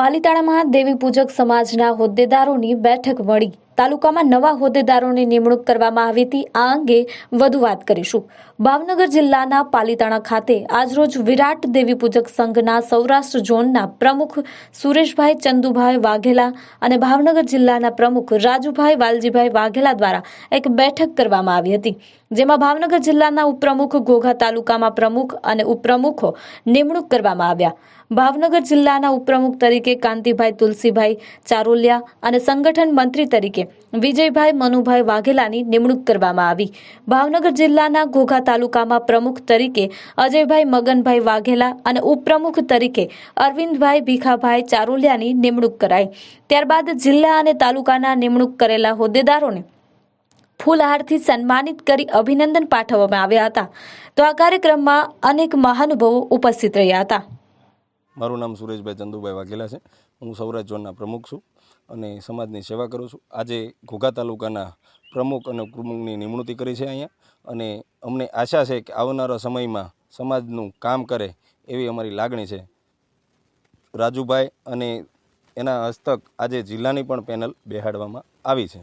પાલીતાણામાં દેવી પૂજક સમાજના હોદ્દેદારોની બેઠક મળી। તાલુકામાં નવા હોદ્દેદારોની નિમણૂક કરવામાં આવી હતી। આ અંગે વધુ વાત કરીશું। ભાવનગર જિલ્લાના પાલીતાણા ખાતે આજરોજ વિરાટ દેવી પૂજક સંઘના સૌરાષ્ટ્ર ઝોનના પ્રમુખ સુરેશભાઈ ચંદુભાઈ વાઘેલા અને ભાવનગર જિલ્લાના પ્રમુખ રાજુભાઈ વાલજીભાઈ વાઘેલા દ્વારા એક બેઠક કરવામાં આવી હતી, જેમાં ભાવનગર જિલ્લાના ઉપપ્રમુખ, ઘોઘા તાલુકામાં પ્રમુખ અને ઉપપ્રમુખો નિમણૂક કરવામાં આવ્યા। ભાવનગર જિલ્લાના ઉપપ્રમુખ તરીકે કાંતિભાઈ તુલસીભાઈ ચારોલિયા અને સંગઠન મંત્રી તરીકે વિજયભાઈ મનુભાઈ વાઘેલાની નિમણૂક કરવામાં આવી। ભાવનગર જિલ્લાના ઘોઘા તાલુકામાં પ્રમુખ તરીકે અજયભાઈ મગનભાઈ વાઘેલા અને ઉપપ્રમુખ તરીકે અરવિંદભાઈ ભીખાભાઈ ચારોલિયાની નિમણૂક કરાઈ। ત્યારબાદ જિલ્લા અને તાલુકાના નિમણૂક કરેલા હોદ્દેદારોને ફૂલહારથી સન્માનિત કરી અભિનંદન પાઠવવામાં આવ્યા હતા। તો આ કાર્યક્રમમાં અનેક મહાનુભાવો ઉપસ્થિત રહ્યા હતા। મારું નામ સુરેશભાઈ ચંદુભાઈ વાઘેલા છે। હું સૌરાષ્ટ્ર ઝોનના પ્રમુખ છું અને સમાજની સેવા કરું છું। આજે ઘોઘા તાલુકાના પ્રમુખ અને ઉપપ્રમુખની નિમણૂક કરી છે અહીંયા, અને અમને આશા છે કે આવનારા સમયમાં સમાજનું કામ કરે એવી અમારી લાગણી છે। રાજુભાઈ અને એના હસ્તક આજે જિલ્લાની પણ પેનલ બેહાડવામાં આવી છે।